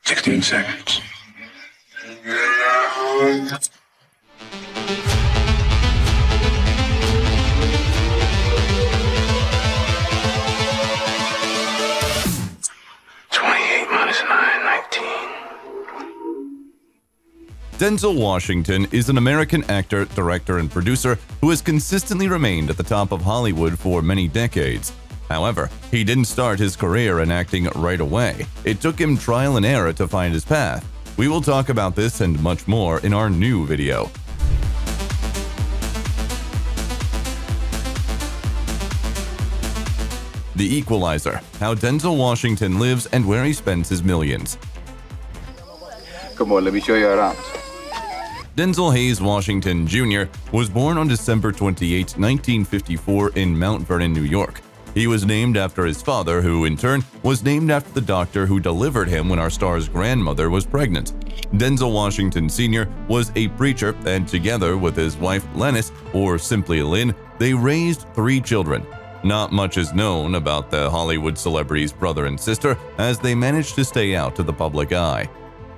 16 seconds. Denzel Washington is an American actor, director, and producer who has consistently remained at the top of Hollywood for many decades. However, he didn't start his career in acting right away. It took him trial and error to find his path. We will talk about this and much more in our new video. The Equalizer: How Denzel Washington Lives and Where He Spends His Millions. Come on, let me show you around. Denzel Hayes Washington Jr. was born on December 28, 1954 in Mount Vernon, New York. He was named after his father, who in turn was named after the doctor who delivered him when our star's grandmother was pregnant. Denzel Washington Sr. was a preacher, and together with his wife Lennis, or simply Lynn, they raised 3 children. Not much is known about the Hollywood celebrity's brother and sister, as they managed to stay out of the public eye.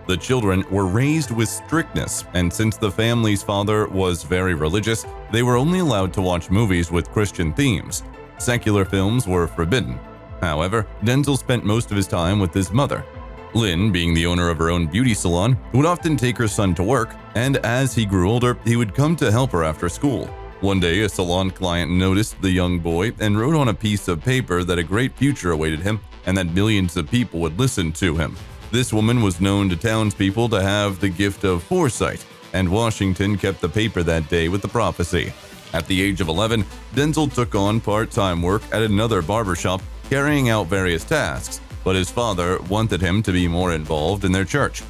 The children were raised with strictness, and since the family's father was very religious, they were only allowed to watch movies with Christian themes. Secular films were forbidden. However, Denzel spent most of his time with his mother. Lynn, being the owner of her own beauty salon, would often take her son to work, and as he grew older, he would come to help her after school. One day, a salon client noticed the young boy and wrote on a piece of paper that a great future awaited him and that millions of people would listen to him. This woman was known to townspeople to have the gift of foresight, and Washington kept the paper that day with the prophecy. At the age of 11, Denzel took on part-time work at another barbershop, carrying out various tasks, but his father wanted him to be more involved in their church.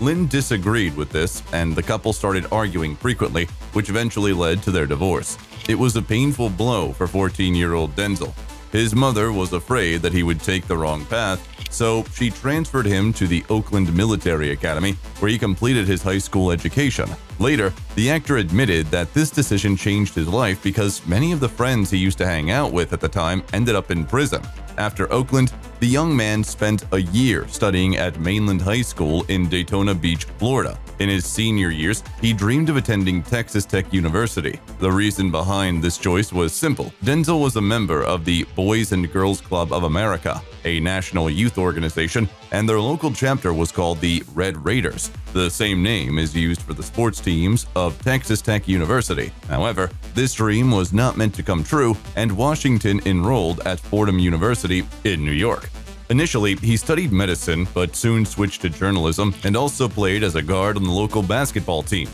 Lynn disagreed with this, and the couple started arguing frequently, which eventually led to their divorce. It was a painful blow for 14-year-old Denzel. His mother was afraid that he would take the wrong path, so she transferred him to the Oakland Military Academy, where he completed his high school education. Later, the actor admitted that this decision changed his life because many of the friends he used to hang out with at the time ended up in prison. After Oakland, the young man spent a year studying at Mainland High School in Daytona Beach, Florida. In his senior years, he dreamed of attending Texas Tech University. The reason behind this choice was simple. Denzel was a member of the Boys and Girls Club of America, a national youth organization, and their local chapter was called the Red Raiders. The same name is used for the sports teams of Texas Tech University. However, this dream was not meant to come true, and Washington enrolled at Fordham University in New York. Initially, he studied medicine, but soon switched to journalism and also played as a guard on the local basketball team.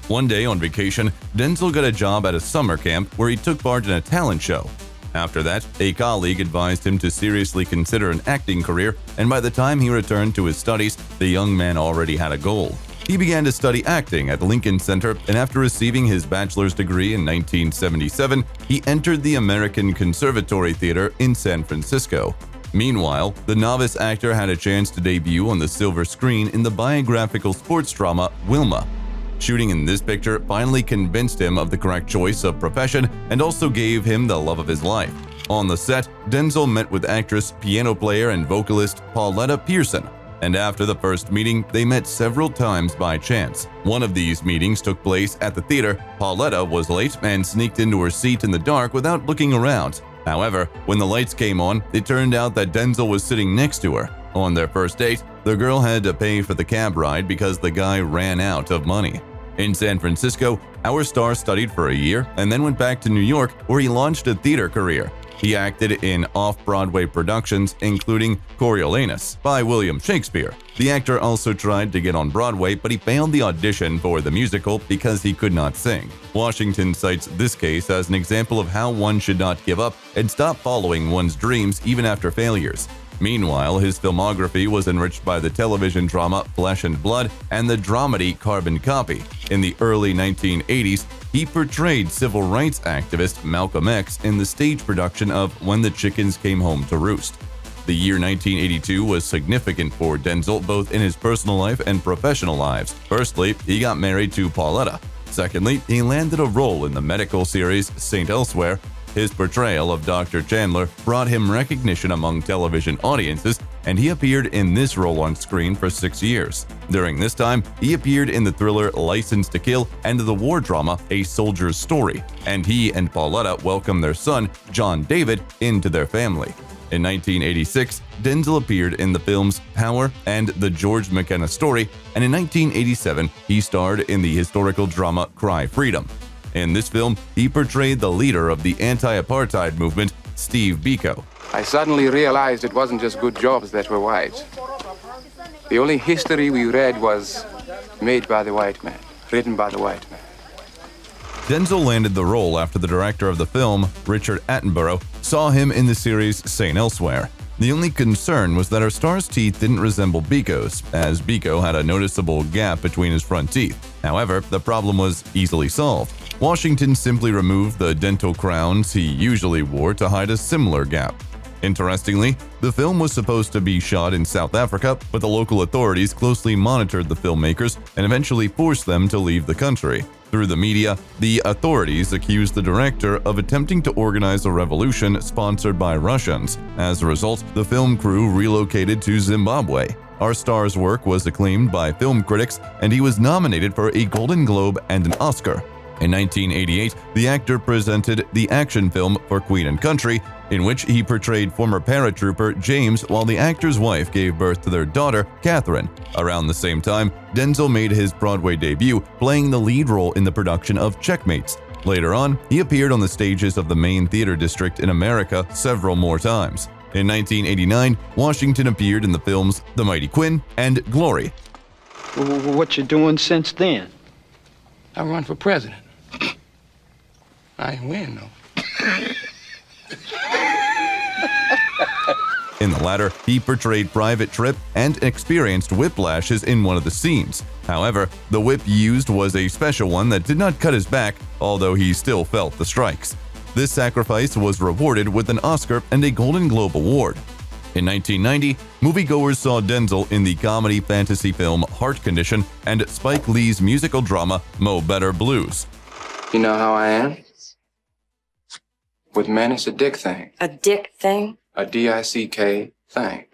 One day on vacation, Denzel got a job at a summer camp where he took part in a talent show. After that, a colleague advised him to seriously consider an acting career, and by the time he returned to his studies, the young man already had a goal. He began to study acting at Lincoln Center, and after receiving his bachelor's degree in 1977, he entered the American Conservatory Theater in San Francisco. Meanwhile, the novice actor had a chance to debut on the silver screen in the biographical sports drama Wilma. Shooting in this picture finally convinced him of the correct choice of profession and also gave him the love of his life. On the set, Denzel met with actress, piano player, and vocalist Pauletta Pearson, and after the first meeting, they met several times by chance. One of these meetings took place at the theater. Pauletta was late and sneaked into her seat in the dark without looking around. However, when the lights came on, it turned out that Denzel was sitting next to her. On their first date, the girl had to pay for the cab ride because the guy ran out of money. In San Francisco, our star studied for a year and then went back to New York, where he launched a theater career. He acted in off-Broadway productions, including Coriolanus by William Shakespeare. The actor also tried to get on Broadway, but he failed the audition for the musical because he could not sing. Washington cites this case as an example of how one should not give up and stop following one's dreams even after failures. Meanwhile, his filmography was enriched by the television drama Flesh and Blood and the dramedy Carbon Copy. In the early 1980s, he portrayed civil rights activist Malcolm X in the stage production of When the Chickens Came Home to Roost. The year 1982 was significant for Denzel both in his personal life and professional lives. Firstly, he got married to Pauletta. Secondly, he landed a role in the medical series St. Elsewhere. His portrayal of Dr. Chandler brought him recognition among television audiences, and he appeared in this role on screen for 6 years. During this time, he appeared in the thriller License to Kill and the war drama A Soldier's Story, and he and Pauletta welcomed their son, John David, into their family. In 1986, Denzel appeared in the films Power and The George McKenna Story, and in 1987, he starred in the historical drama Cry Freedom. In this film, he portrayed the leader of the anti-apartheid movement, Steve Biko. I suddenly realized it wasn't just good jobs that were white. The only history we read was made by the white man, written by the white man. Denzel landed the role after the director of the film, Richard Attenborough, saw him in the series St. Elsewhere. The only concern was that our star's teeth didn't resemble Biko's, as Biko had a noticeable gap between his front teeth. However, the problem was easily solved. Washington simply removed the dental crowns he usually wore to hide a similar gap. Interestingly, the film was supposed to be shot in South Africa, but the local authorities closely monitored the filmmakers and eventually forced them to leave the country. Through the media, the authorities accused the director of attempting to organize a revolution sponsored by Russians. As a result, the film crew relocated to Zimbabwe. Our star's work was acclaimed by film critics, and he was nominated for a Golden Globe and an Oscar. In 1988, the actor presented the action film For Queen and Country, in which he portrayed former paratrooper James while the actor's wife gave birth to their daughter, Catherine. Around the same time, Denzel made his Broadway debut, playing the lead role in the production of Checkmates. Later on, he appeared on the stages of the main theater district in America several more times. In 1989, Washington appeared in the films The Mighty Quinn and Glory. What you doing since then? I run for president. I ain't win, though. In the latter, he portrayed Private Tripp and experienced whiplashes in one of the scenes. However, the whip used was a special one that did not cut his back, although he still felt the strikes. This sacrifice was rewarded with an Oscar and a Golden Globe Award. In 1990, moviegoers saw Denzel in the comedy fantasy film Heart Condition and Spike Lee's musical drama Mo Better Blues. You know how I am? With men, it's a dick thing. A dick thing? A D-I-C-K thing.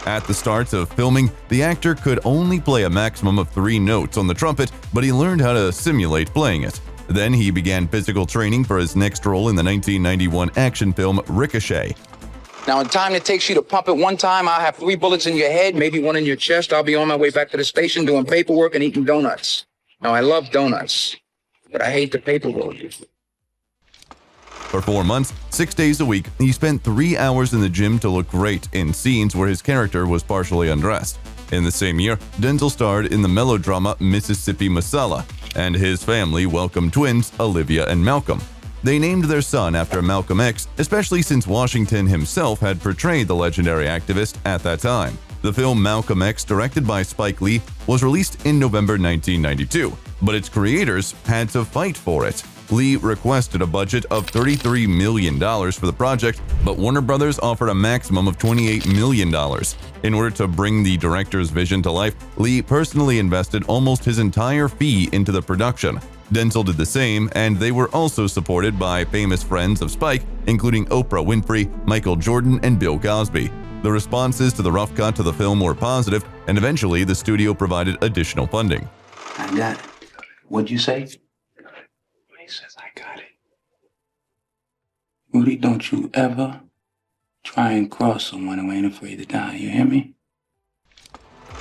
At the start of filming, the actor could only play a maximum of 3 notes on the trumpet, but he learned how to simulate playing it. Then he began physical training for his next role in the 1991 action film Ricochet. Now, in time it takes you to pump it one time, I'll have 3 bullets in your head, maybe 1 in your chest. I'll be on my way back to the station doing paperwork and eating donuts. Now, I love donuts, but I hate the paperwork. For 4 months, 6 days a week, he spent 3 hours in the gym to look great in scenes where his character was partially undressed. In the same year, Denzel starred in the melodrama Mississippi Masala, and his family welcomed twins Olivia and Malcolm. They named their son after Malcolm X, especially since Washington himself had portrayed the legendary activist at that time. The film Malcolm X, directed by Spike Lee, was released in November 1992, but its creators had to fight for it. Lee requested a budget of $33 million for the project, but Warner Brothers offered a maximum of $28 million. In order to bring the director's vision to life, Lee personally invested almost his entire fee into the production. Denzel did the same, and they were also supported by famous friends of Spike, including Oprah Winfrey, Michael Jordan, and Bill Cosby. The responses to the rough cut to the film were positive, and eventually the studio provided additional funding. I got it. What'd you say? He says, I got it. Rudy, don't you ever try and cross someone who ain't afraid to die, you hear me?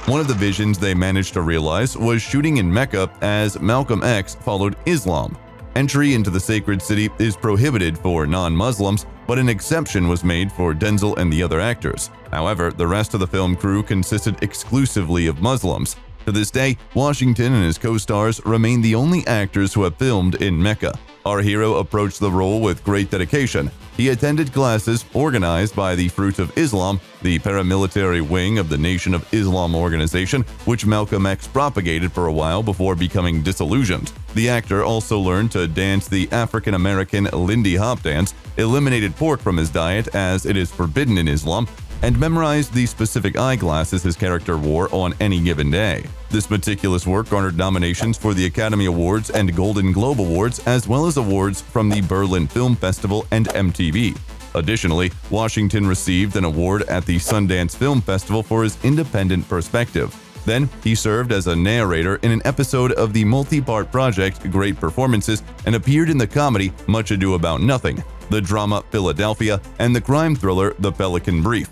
One of the visions they managed to realize was shooting in Mecca, as Malcolm X followed Islam. Entry into the sacred city is prohibited for non-Muslims, but an exception was made for Denzel and the other actors. However, the rest of the film crew consisted exclusively of Muslims. To this day, Washington and his co-stars remain the only actors who have filmed in Mecca. Our hero approached the role with great dedication. He attended classes organized by the Fruit of Islam, the paramilitary wing of the Nation of Islam organization, which Malcolm X propagated for a while before becoming disillusioned. The actor also learned to dance the African-American Lindy Hop dance, eliminated pork from his diet as it is forbidden in Islam, and memorized the specific eyeglasses his character wore on any given day. This meticulous work garnered nominations for the Academy Awards and Golden Globe Awards, as well as awards from the Berlin Film Festival and MTV. Additionally, Washington received an award at the Sundance Film Festival for his independent perspective. Then, he served as a narrator in an episode of the multi-part project Great Performances and appeared in the comedy Much Ado About Nothing, the drama Philadelphia, and the crime thriller The Pelican Brief.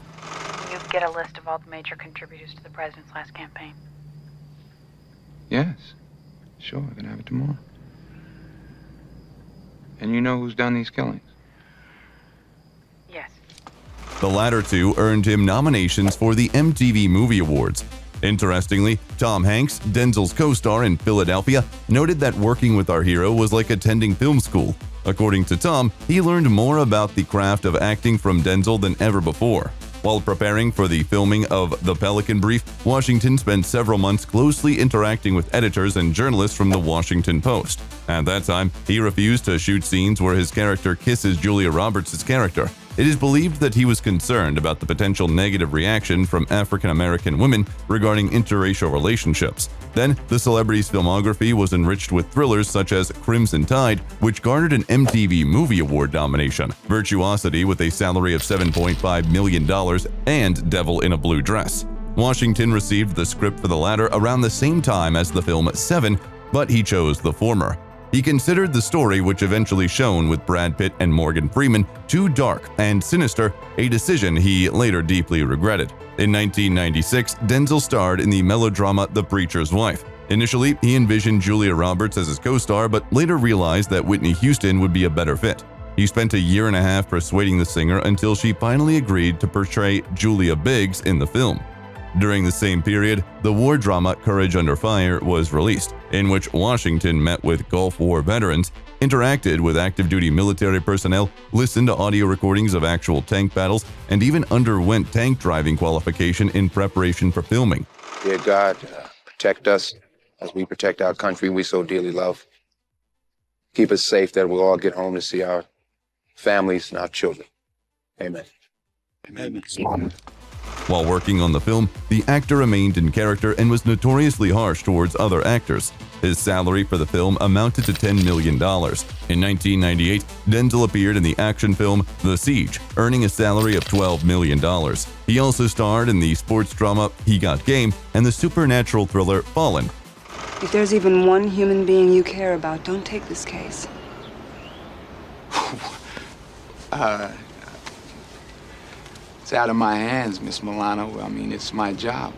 You get a list of all the major contributors to the president's last campaign. Yes. Sure, I can have it tomorrow. And you know who's done these killings? Yes. The latter two earned him nominations for the MTV Movie Awards. Interestingly, Tom Hanks, Denzel's co-star in Philadelphia, noted that working with our hero was like attending film school. According to Tom, he learned more about the craft of acting from Denzel than ever before. While preparing for the filming of The Pelican Brief, Washington spent several months closely interacting with editors and journalists from The Washington Post. At that time, he refused to shoot scenes where his character kisses Julia Roberts' character. It is believed that he was concerned about the potential negative reaction from African-American women regarding interracial relationships. Then, the celebrity's filmography was enriched with thrillers such as Crimson Tide, which garnered an MTV Movie Award nomination, Virtuosity with a salary of $7.5 million, and Devil in a Blue Dress. Washington received the script for the latter around the same time as the film Seven, but he chose the former. He considered the story, which eventually shone with Brad Pitt and Morgan Freeman, too dark and sinister, a decision he later deeply regretted. In 1996, Denzel starred in the melodrama The Preacher's Wife. Initially, he envisioned Julia Roberts as his co-star, but later realized that Whitney Houston would be a better fit. He spent a year and a half persuading the singer until she finally agreed to portray Julia Biggs in the film. During the same period, the war drama Courage Under Fire was released, in which Washington met with Gulf War veterans, interacted with active-duty military personnel, listened to audio recordings of actual tank battles, and even underwent tank driving qualification in preparation for filming. Dear God, protect us as we protect our country we so dearly love. Keep us safe that we'll all get home to see our families and our children. Amen. Amen. While working on the film, the actor remained in character and was notoriously harsh towards other actors. His salary for the film amounted to $10 million. In 1998, Denzel appeared in the action film The Siege, earning a salary of $12 million. He also starred in the sports drama He Got Game and the supernatural thriller Fallen. If there's even one human being you care about, don't take this case. It's out of my hands, Miss Milano. I mean, it's my job.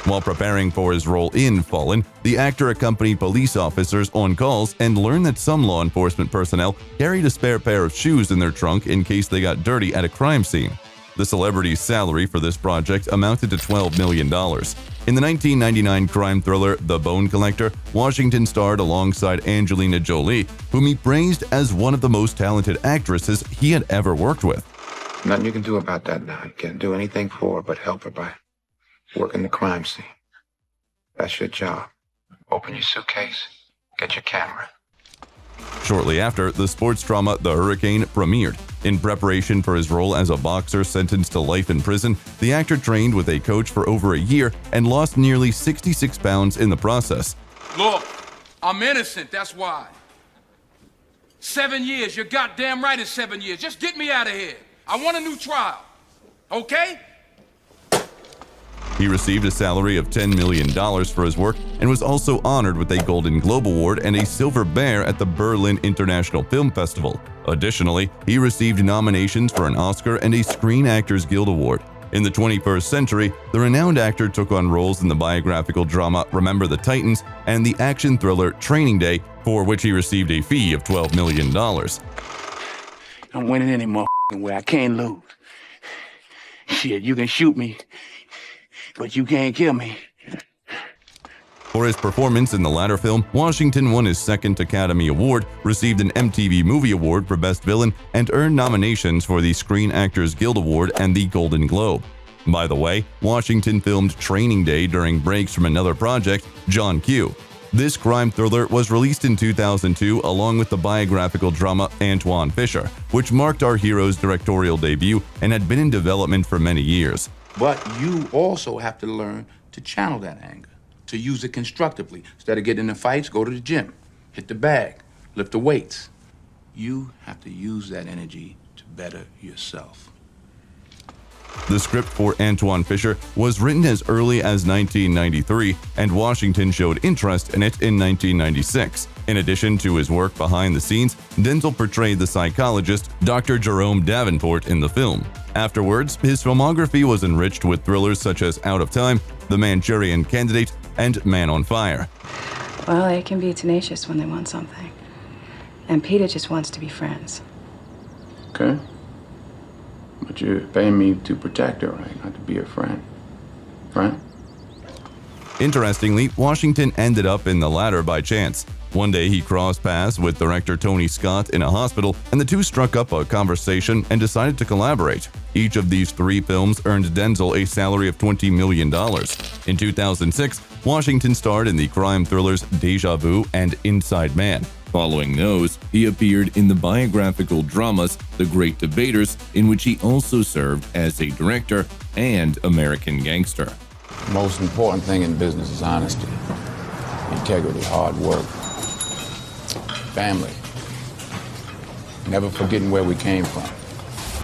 While preparing for his role in Fallen, the actor accompanied police officers on calls and learned that some law enforcement personnel carried a spare pair of shoes in their trunk in case they got dirty at a crime scene. The celebrity's salary for this project amounted to $12 million. In the 1999 crime thriller The Bone Collector, Washington starred alongside Angelina Jolie, whom he praised as one of the most talented actresses he had ever worked with. Nothing you can do about that now. You can't do anything for her but help her by working the crime scene. That's your job. Open your suitcase, get your camera. Shortly after, the sports drama The Hurricane premiered. In preparation for his role as a boxer sentenced to life in prison, the actor trained with a coach for over a year and lost nearly 66 pounds in the process. Look, I'm innocent, that's why. 7 years, you're goddamn right it's 7 years. Just get me out of here. I want a new trial, okay? He received a salary of $10 million for his work and was also honored with a Golden Globe Award and a Silver Bear at the Berlin International Film Festival. Additionally, he received nominations for an Oscar and a Screen Actors Guild Award. In the 21st century, the renowned actor took on roles in the biographical drama Remember the Titans and the action thriller Training Day, for which he received a fee of $12 million. I'm winning any motherfucking way. I can't lose. Shit, you can shoot me, but you can't kill me. For his performance in the latter film, Washington won his second Academy Award, received an MTV Movie Award for Best Villain, and earned nominations for the Screen Actors Guild Award and the Golden Globe. By the way, Washington filmed Training Day during breaks from another project, John Q. This crime thriller was released in 2002 along with the biographical drama Antoine Fischer, which marked our hero's directorial debut and had been in development for many years. But you also have to learn to channel that anger, to use it constructively. Instead of getting in fights, go to the gym, hit the bag, lift the weights. You have to use that energy to better yourself. The script for Antoine Fischer was written as early as 1993, and Washington showed interest in it in 1996. In addition to his work behind the scenes, Denzel portrayed the psychologist Dr. Jerome Davenport in the film. Afterwards, his filmography was enriched with thrillers such as Out of Time, The Manchurian Candidate, and Man on Fire. Well, they can be tenacious when they want something. And Peter just wants to be friends. Okay. But you're paying me to protect her, right? Not to be her friend. Right? Interestingly, Washington ended up in the latter by chance. One day he crossed paths with director Tony Scott in a hospital, and the two struck up a conversation and decided to collaborate. Each of these three films earned Denzel a salary of $20 million. In 2006, Washington starred in the crime thrillers Deja Vu and Inside Man. Following those, he appeared in the biographical dramas The Great Debaters, in which he also served as a director, and American Gangster. The most important thing in business is honesty, integrity, hard work, family, never forgetting where we came from.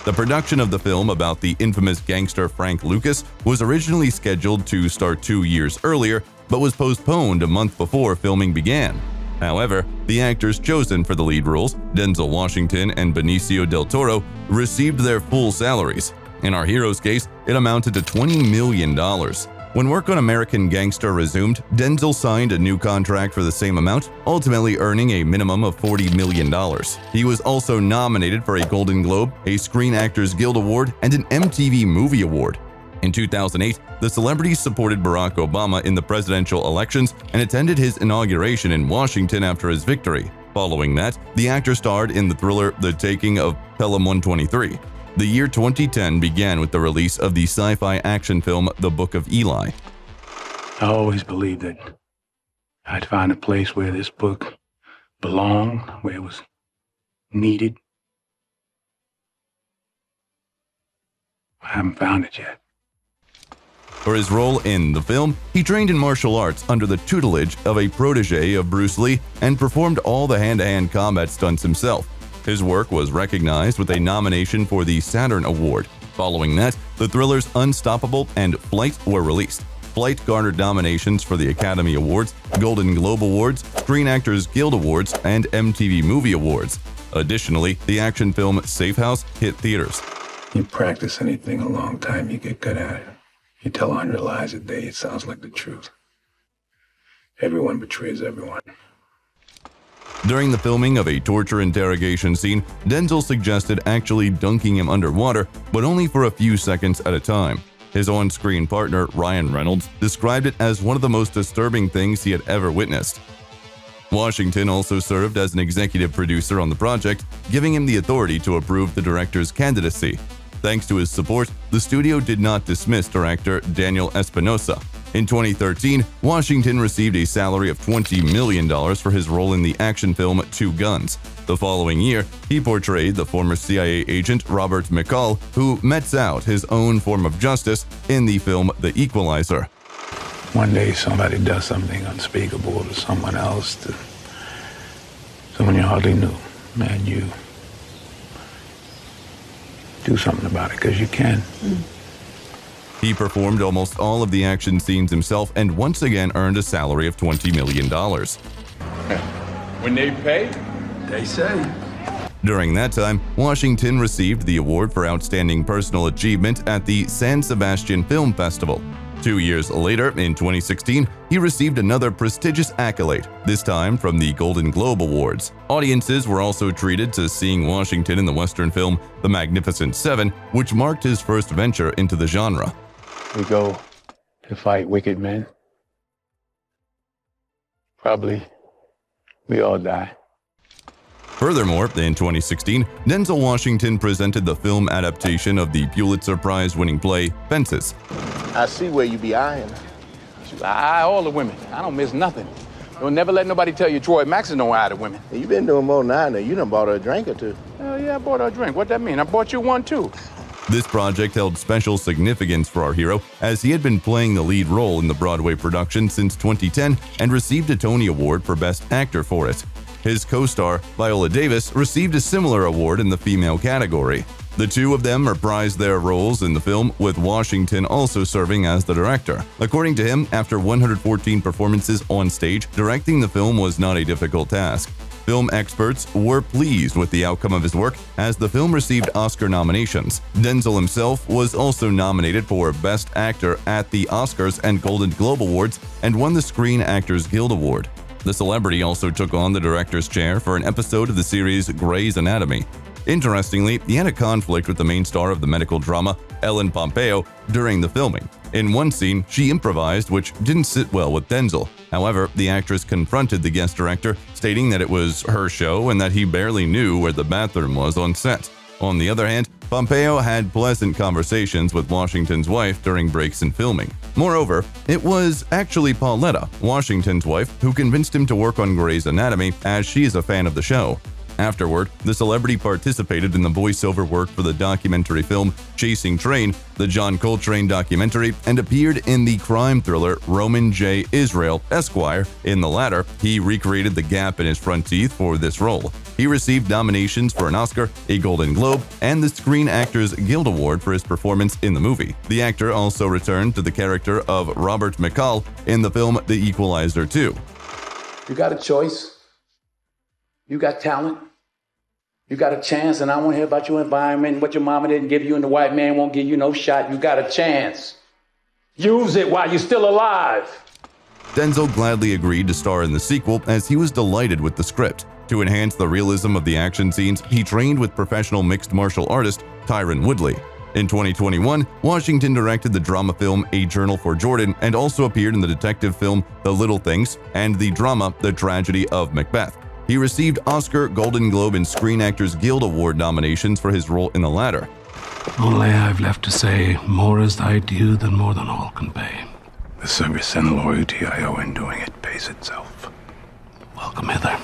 The production of the film about the infamous gangster Frank Lucas was originally scheduled to start 2 years earlier, but was postponed a month before filming began. However, the actors chosen for the lead roles, Denzel Washington and Benicio del Toro, received their full salaries. In our hero's case, it amounted to $20 million. When work on American Gangster resumed, Denzel signed a new contract for the same amount, ultimately earning a minimum of $40 million. He was also nominated for a Golden Globe, a Screen Actors Guild Award, and an MTV Movie Award. In 2008, the celebrity supported Barack Obama in the presidential elections and attended his inauguration in Washington after his victory. Following that, the actor starred in the thriller The Taking of Pelham 123. The year 2010 began with the release of the sci-fi action film The Book of Eli. I always believed that I'd find a place where this book belonged, where it was needed. I haven't found it yet. For his role in the film, he trained in martial arts under the tutelage of a protege of Bruce Lee and performed all the hand-to-hand combat stunts himself. His work was recognized with a nomination for the Saturn Award. Following that, the thrillers Unstoppable and Flight were released. Flight garnered nominations for the Academy Awards, Golden Globe Awards, Screen Actors Guild Awards, and MTV Movie Awards. Additionally, the action film Safe House hit theaters. You practice anything a long time, you get good at it. You tell 100 lies a day, it sounds like the truth. Everyone betrays everyone. During the filming of a torture interrogation scene, Denzel suggested actually dunking him underwater, but only for a few seconds at a time. His on-screen partner, Ryan Reynolds, described it as one of the most disturbing things he had ever witnessed. Washington also served as an executive producer on the project, giving him the authority to approve the director's candidacy. Thanks to his support, the studio did not dismiss director Daniel Espinosa. In 2013, Washington received a salary of $20 million for his role in the action film Two Guns. The following year, he portrayed the former CIA agent Robert McCall, who metes out his own form of justice in the film The Equalizer. One day somebody does something unspeakable to someone else, to someone you hardly knew, and you do something about it, because you can. He performed almost all of the action scenes himself and once again earned a salary of $20 million. When they pay, They say. During that time, Washington received the award for Outstanding Personal Achievement at the San Sebastian Film Festival. 2 years later, in 2016, he received another prestigious accolade, this time from the Golden Globe Awards. Audiences were also treated to seeing Washington in the Western film The Magnificent Seven, which marked his first venture into the genre. We go to fight wicked men. Probably we all die. Furthermore, in 2016, Denzel Washington presented the film adaptation of the Pulitzer Prize-winning play Fences. I see where you be eyeing. I eye all the women. I don't miss nothing. Don't never let nobody tell you Troy Maxson don't eye the women. You been doing more than I know. You done bought her a drink or two. Hell yeah, I bought her a drink. What that mean? I bought you one too. This project held special significance for our hero, as he had been playing the lead role in the Broadway production since 2010 and received a Tony Award for Best Actor for it. His co-star, Viola Davis, received a similar award in the female category. The two of them reprised their roles in the film, with Washington also serving as the director. According to him, after 114 performances on stage, directing the film was not a difficult task. Film experts were pleased with the outcome of his work, as the film received Oscar nominations. Denzel himself was also nominated for Best Actor at the Oscars and Golden Globe Awards and won the Screen Actors Guild Award. The celebrity also took on the director's chair for an episode of the series Grey's Anatomy. Interestingly, he had a conflict with the main star of the medical drama, Ellen Pompeo, during the filming. In one scene, she improvised, which didn't sit well with Denzel. However, the actress confronted the guest director, stating that it was her show and that he barely knew where the bathroom was on set. On the other hand, Pompeo had pleasant conversations with Washington's wife during breaks in filming. Moreover, it was actually Pauletta, Washington's wife, who convinced him to work on Grey's Anatomy, as she is a fan of the show. Afterward, the celebrity participated in the voiceover work for the documentary film Chasing Train, the John Coltrane documentary, and appeared in the crime thriller Roman J. Israel, Esquire. In the latter, he recreated the gap in his front teeth for this role. He received nominations for an Oscar, a Golden Globe, and the Screen Actors Guild Award for his performance in the movie. The actor also returned to the character of Robert McCall in the film The Equalizer 2. You got a choice. You got talent. You got a chance, and I want to hear about your environment and what your mama didn't give you and the white man won't give you no shot. You got a chance. Use it while you're still alive. Denzel gladly agreed to star in the sequel, as he was delighted with the script. To enhance the realism of the action scenes, he trained with professional mixed martial artist Tyron Woodley. In 2021, Washington directed the drama film A Journal for Jordan and also appeared in the detective film The Little Things and the drama The Tragedy of Macbeth. He received Oscar, Golden Globe, and Screen Actors Guild Award nominations for his role in the latter. Only I've left to say, more is thy due than more than all can pay. The service and loyalty I owe in doing it pays itself. Welcome hither.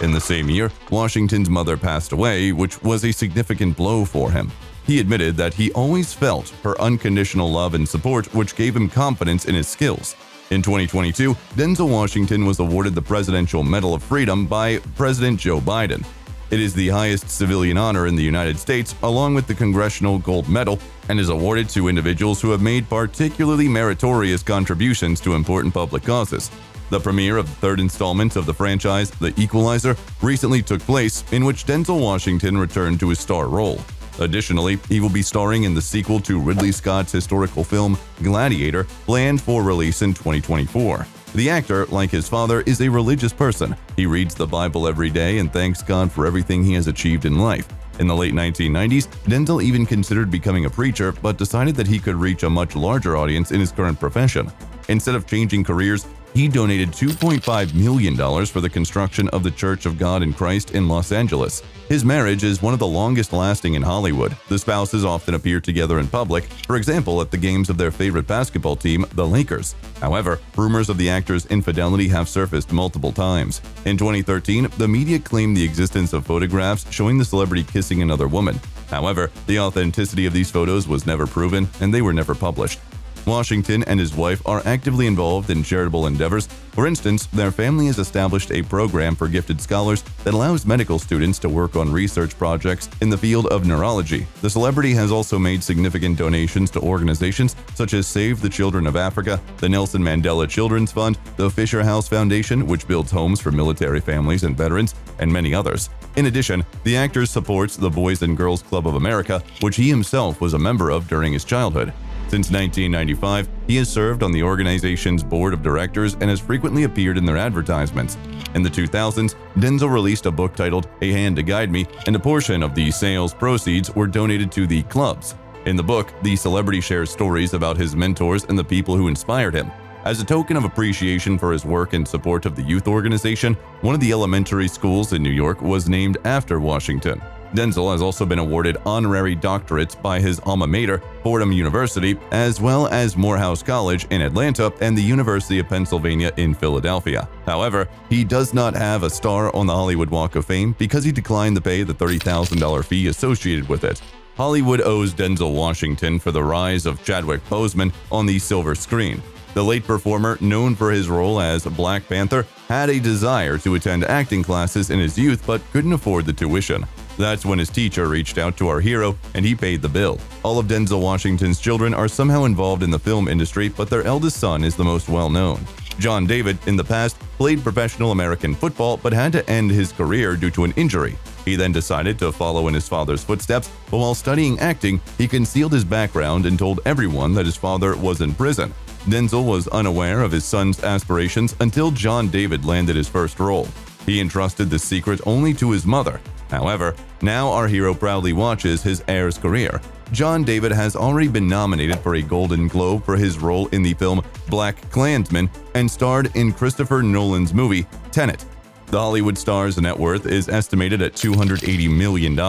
In the same year, Washington's mother passed away, which was a significant blow for him. He admitted that he always felt her unconditional love and support, which gave him confidence in his skills. In 2022, Denzel Washington was awarded the Presidential Medal of Freedom by President Joe Biden. It is the highest civilian honor in the United States, along with the Congressional Gold Medal, and is awarded to individuals who have made particularly meritorious contributions to important public causes. The premiere of the third installment of the franchise, The Equalizer, recently took place, in which Denzel Washington returned to his star role. Additionally, he will be starring in the sequel to Ridley Scott's historical film Gladiator, planned for release in 2024. The actor, like his father, is a religious person. He reads the Bible every day and thanks God for everything he has achieved in life. In the late 1990s, Denzel even considered becoming a preacher, but decided that he could reach a much larger audience in his current profession. Instead of changing careers, he donated $2.5 million for the construction of the Church of God in Christ in Los Angeles. His marriage is one of the longest lasting in Hollywood. The spouses often appear together in public, for example at the games of their favorite basketball team, the Lakers. However, rumors of the actor's infidelity have surfaced multiple times. In 2013, the media claimed the existence of photographs showing the celebrity kissing another woman. However, the authenticity of these photos was never proven, and they were never published. Washington and his wife are actively involved in charitable endeavors. For instance, their family has established a program for gifted scholars that allows medical students to work on research projects in the field of neurology. The celebrity has also made significant donations to organizations such as Save the Children of Africa, the Nelson Mandela Children's Fund, the Fisher House Foundation, which builds homes for military families and veterans, and many others. In addition, the actor supports the Boys and Girls Club of America, which he himself was a member of during his childhood. Since 1995, he has served on the organization's board of directors and has frequently appeared in their advertisements. In the 2000s, Denzel released a book titled A Hand to Guide Me, and a portion of the sales proceeds were donated to the clubs. In the book, the celebrity shares stories about his mentors and the people who inspired him. As a token of appreciation for his work in support of the youth organization, one of the elementary schools in New York was named after Washington. Denzel has also been awarded honorary doctorates by his alma mater, Fordham University, as well as Morehouse College in Atlanta and the University of Pennsylvania in Philadelphia. However, he does not have a star on the Hollywood Walk of Fame because he declined to pay the $30,000 fee associated with it. Hollywood owes Denzel Washington for the rise of Chadwick Boseman on the silver screen. The late performer, known for his role as Black Panther, had a desire to attend acting classes in his youth but couldn't afford the tuition. That's when his teacher reached out to our hero and he paid the bill. All of Denzel Washington's children are somehow involved in the film industry, but their eldest son is the most well-known. John David, in the past, played professional American football but had to end his career due to an injury. He then decided to follow in his father's footsteps, but while studying acting, he concealed his background and told everyone that his father was in prison. Denzel was unaware of his son's aspirations until John David landed his first role. He entrusted the secret only to his mother. However, now our hero proudly watches his heir's career. John David has already been nominated for a Golden Globe for his role in the film Black Klansman and starred in Christopher Nolan's movie Tenet. The Hollywood star's net worth is estimated at $280 million.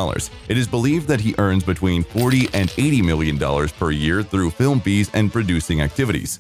It is believed that he earns between $40 and $80 million per year through film fees and producing activities.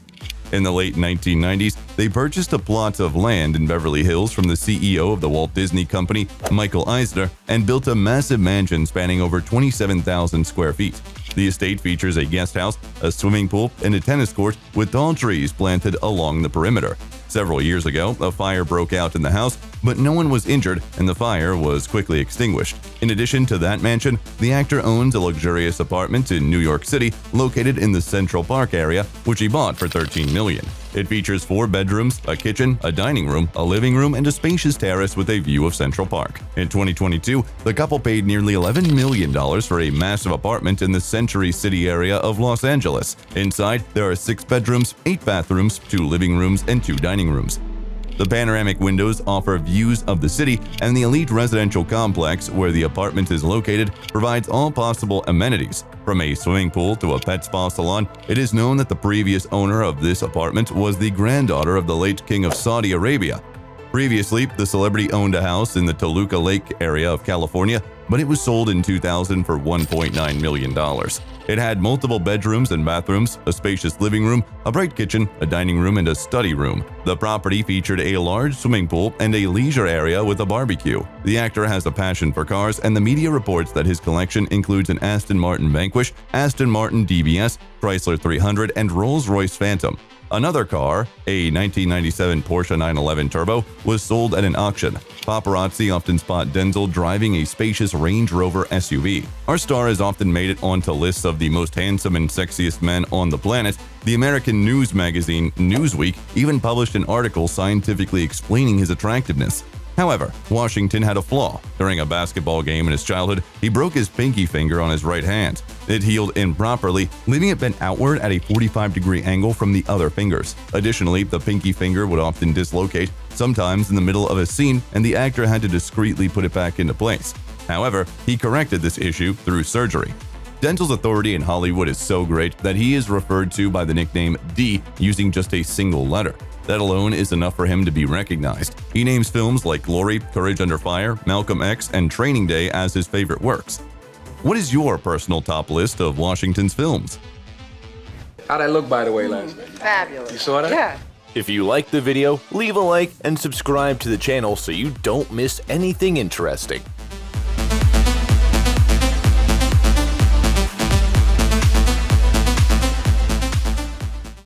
In the late 1990s, they purchased a plot of land in Beverly Hills from the CEO of the Walt Disney Company, Michael Eisner, and built a massive mansion spanning over 27,000 square feet. The estate features a guest house, a swimming pool, and a tennis court with tall trees planted along the perimeter. Several years ago, a fire broke out in the house, but no one was injured and the fire was quickly extinguished. In addition to that mansion, the actor owns a luxurious apartment in New York City located in the Central Park area, which he bought for $13 million. It features 4 bedrooms, a kitchen, a dining room, a living room, and a spacious terrace with a view of Central Park. In 2022, the couple paid nearly $11 million for a massive apartment in the Century City area of Los Angeles. Inside, there are 6 bedrooms, 8 bathrooms, 2 living rooms, and 2 dining rooms. The panoramic windows offer views of the city, and the elite residential complex where the apartment is located provides all possible amenities. From a swimming pool to a pet spa salon, it is known that the previous owner of this apartment was the granddaughter of the late King of Saudi Arabia. Previously, the celebrity owned a house in the Toluca Lake area of California, but it was sold in 2000 for $1.9 million. It had multiple bedrooms and bathrooms, a spacious living room, a bright kitchen, a dining room, and a study room. The property featured a large swimming pool and a leisure area with a barbecue. The actor has a passion for cars, and the media reports that his collection includes an Aston Martin Vanquish, Aston Martin DBS, Chrysler 300, and Rolls-Royce Phantom. Another car, a 1997 Porsche 911 Turbo, was sold at an auction. Paparazzi often spot Denzel driving a spacious Range Rover SUV. Our star has often made it onto lists of the most handsome and sexiest men on the planet. The American news magazine Newsweek even published an article scientifically explaining his attractiveness. However, Washington had a flaw. During a basketball game in his childhood, he broke his pinky finger on his right hand. It healed improperly, leaving it bent outward at a 45-degree angle from the other fingers. Additionally, the pinky finger would often dislocate, sometimes in the middle of a scene, and the actor had to discreetly put it back into place. However, he corrected this issue through surgery. Denzel's authority in Hollywood is so great that he is referred to by the nickname D using just a single letter. That alone is enough for him to be recognized. He names films like Glory, Courage Under Fire, Malcolm X, and Training Day as his favorite works. What is your personal top list of Washington's films? How'd I look, by the way, last night? Fabulous. You saw that? Yeah. If you liked the video, leave a like and subscribe to the channel so you don't miss anything interesting.